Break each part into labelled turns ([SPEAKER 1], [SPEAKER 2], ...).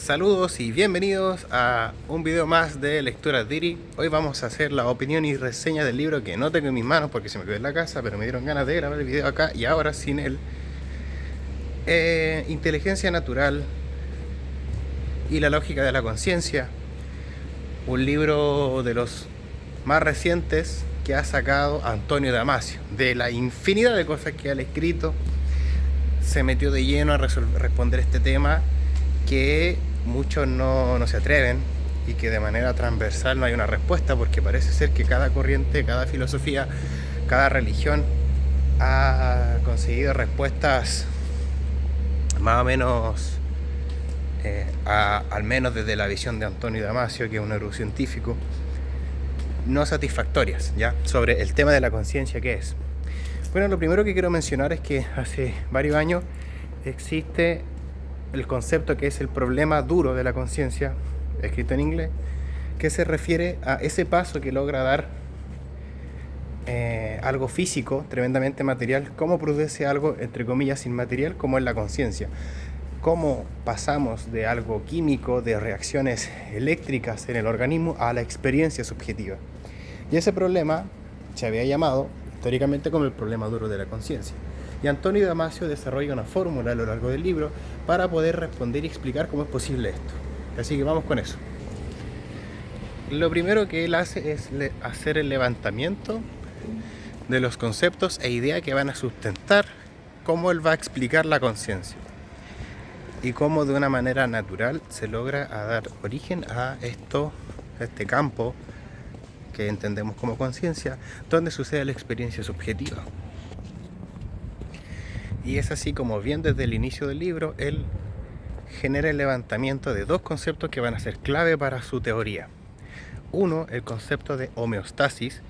[SPEAKER 1] Saludos y bienvenidos a un video más de Lecturas Diri. Hoy vamos a hacer la opinión y reseña del libro que no tengo en mis manos porque se me quedó en la casa, pero me dieron ganas de grabar el video acá y ahora sin él. Inteligencia Natural y la Lógica de la Conciencia, un libro de los más recientes que ha sacado Antonio Damasio. De la infinidad de cosas que ha escrito, se metió de lleno a responder este tema que muchos no se atreven y que de manera transversal no hay una respuesta, porque parece ser que cada corriente, cada filosofía, cada religión ha conseguido respuestas más o menos, al menos desde la visión de Antonio Damasio, que es un neurocientífico, no satisfactorias, ¿ya? Sobre el tema de la conciencia, ¿qué es? Bueno, lo primero que quiero mencionar es que hace varios años existe el concepto que es el problema duro de la conciencia, escrito en inglés, que se refiere a ese paso que logra dar algo físico, tremendamente material, cómo produce algo, entre comillas, inmaterial, como es la conciencia. Cómo pasamos de algo químico, de reacciones eléctricas en el organismo, a la experiencia subjetiva. Y ese problema se había llamado históricamente como el problema duro de la conciencia. Y Antonio Damasio desarrolla una fórmula a lo largo del libro para poder responder y explicar cómo es posible esto. Así que vamos con eso. Lo primero que él hace es hacer el levantamiento de los conceptos e ideas que van a sustentar cómo él va a explicar la conciencia y cómo de una manera natural se logra dar origen a este campo que entendemos como conciencia, donde sucede la experiencia subjetiva. Y es así como bien desde el inicio del libro él genera el levantamiento de dos conceptos que van a ser clave para su teoría. Uno, el concepto de homeostasis,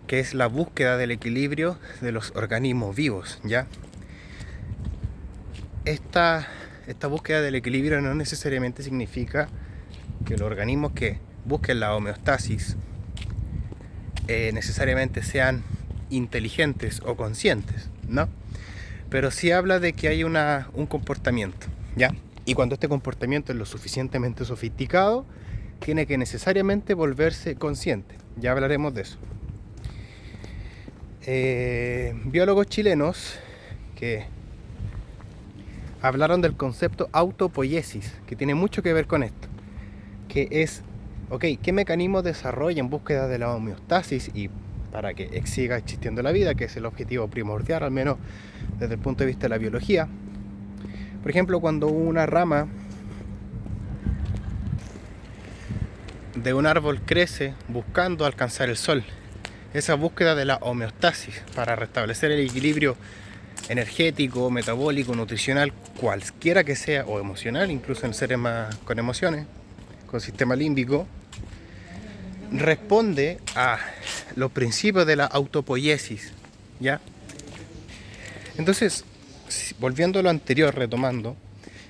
[SPEAKER 1] que es la búsqueda del equilibrio de los organismos vivos, ¿ya? Esta búsqueda del equilibrio no necesariamente significa que los organismos que busquen la homeostasis necesariamente sean inteligentes o conscientes, ¿no? Pero sí habla de que hay un comportamiento, ¿ya? Y cuando este comportamiento es lo suficientemente sofisticado, tiene que necesariamente volverse consciente. Ya hablaremos de eso. Biólogos chilenos que hablaron del concepto autopoiesis, que tiene mucho que ver con esto, que es, ¿qué mecanismo desarrolla en búsqueda de la homeostasis y para que siga existiendo la vida, que es el objetivo primordial, al menos desde el punto de vista de la biología? Por ejemplo, cuando una rama de un árbol crece buscando alcanzar el sol, esa búsqueda de la homeostasis para restablecer el equilibrio energético, metabólico, nutricional, cualquiera que sea, o emocional, incluso en seres más con emociones, con sistema límbico, responde a los principios de la autopoiesis, ¿ya? Entonces, volviendo a lo anterior, retomando,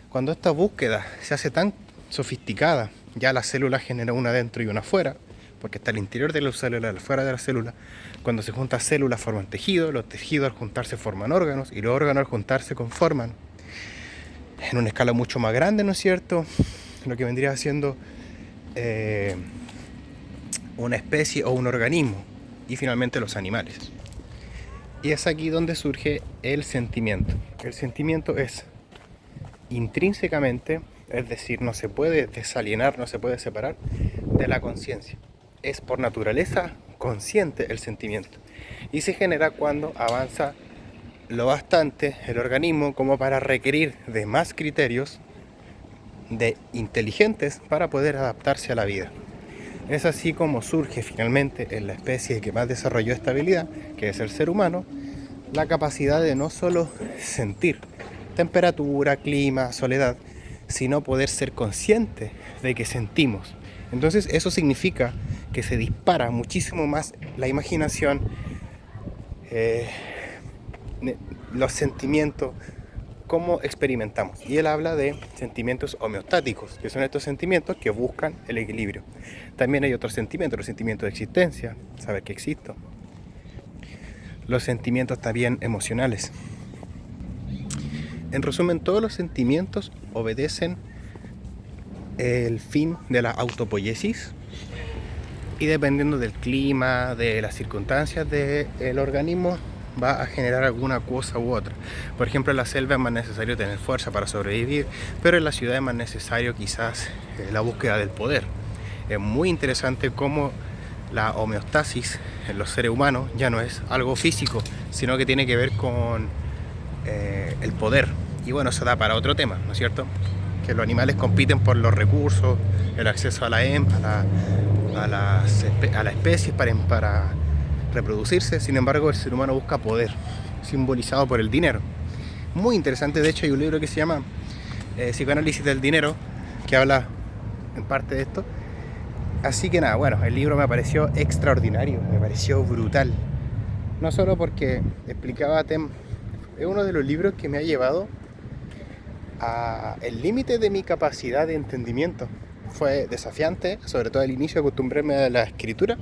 [SPEAKER 1] cuando esta búsqueda se hace tan sofisticada, ya la célula genera una dentro y una afuera, porque está al interior de la célula, al fuera de la célula. Cuando se juntan células forman tejidos, los tejidos al juntarse forman órganos, y los órganos al juntarse conforman, en una escala mucho más grande, ¿no es cierto?, lo que vendría siendo una especie o un organismo, y finalmente los animales. Y es aquí donde surge el sentimiento. El sentimiento es intrínsecamente, es decir, no se puede desalienar, no se puede separar de la conciencia. Es por naturaleza consciente el sentimiento. Y se genera cuando avanza lo bastante el organismo como para requerir de más criterios de inteligentes para poder adaptarse a la vida. Es así como surge finalmente en la especie que más desarrolló esta habilidad, que es el ser humano, la capacidad de no solo sentir temperatura, clima, soledad, sino poder ser consciente de que sentimos. Entonces eso significa que se dispara muchísimo más la imaginación, los sentimientos, cómo experimentamos. Y él habla de sentimientos homeostáticos, que son estos sentimientos que buscan el equilibrio. También hay otros sentimientos, los sentimientos de existencia, saber que existo. Los sentimientos también emocionales. En resumen, todos los sentimientos obedecen el fin de la autopoiesis y dependiendo del clima, de las circunstancias del organismo, va a generar alguna cosa u otra. Por ejemplo, en la selva es más necesario tener fuerza para sobrevivir, pero en la ciudad es más necesario quizás la búsqueda del poder. Es muy interesante cómo la homeostasis en los seres humanos ya no es algo físico, sino que tiene que ver con el poder. Y bueno, eso da para otro tema, ¿no es cierto? Que los animales compiten por los recursos, el acceso a la especie para reproducirse. Sin embargo, el ser humano busca poder, simbolizado por el dinero. Muy interesante. De hecho, hay un libro que se llama Psicoanálisis del dinero, que habla en parte de esto. Así que nada, bueno, el libro me pareció extraordinario, me pareció brutal. No solo porque explicaba temas, es uno de los libros que me ha llevado a el límite de mi capacidad de entendimiento. Fue desafiante, sobre todo al inicio, acostumbrarme a la escritura,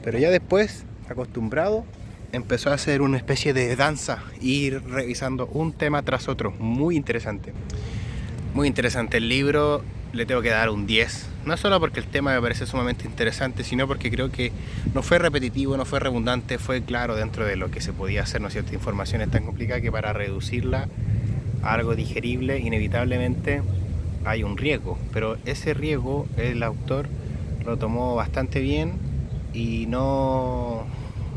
[SPEAKER 1] pero ya después, acostumbrado, empezó a hacer una especie de danza, ir revisando un tema tras otro. Muy interesante el libro. Le tengo que dar un 10, no solo porque el tema me parece sumamente interesante, sino porque creo que no fue repetitivo, no fue redundante, fue claro dentro de lo que se podía hacer, ¿no es cierto? Información es tan complicada que para reducirla a algo digerible, inevitablemente hay un riesgo, pero ese riesgo el autor lo tomó bastante bien y no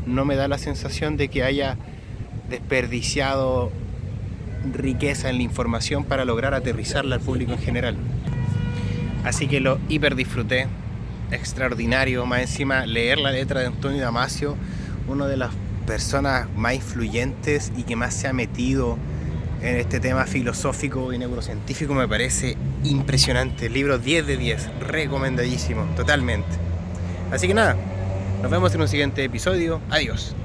[SPEAKER 1] me da la sensación de que haya desperdiciado riqueza en la información para lograr aterrizarla al público en general. Así que lo hiper disfruté, extraordinario. Más encima, leer la letra de Antonio Damasio, una de las personas más influyentes y que más se ha metido en este tema filosófico y neurocientífico, me parece impresionante. El libro 10 de 10, recomendadísimo, totalmente. Así que nada, nos vemos en un siguiente episodio. Adiós.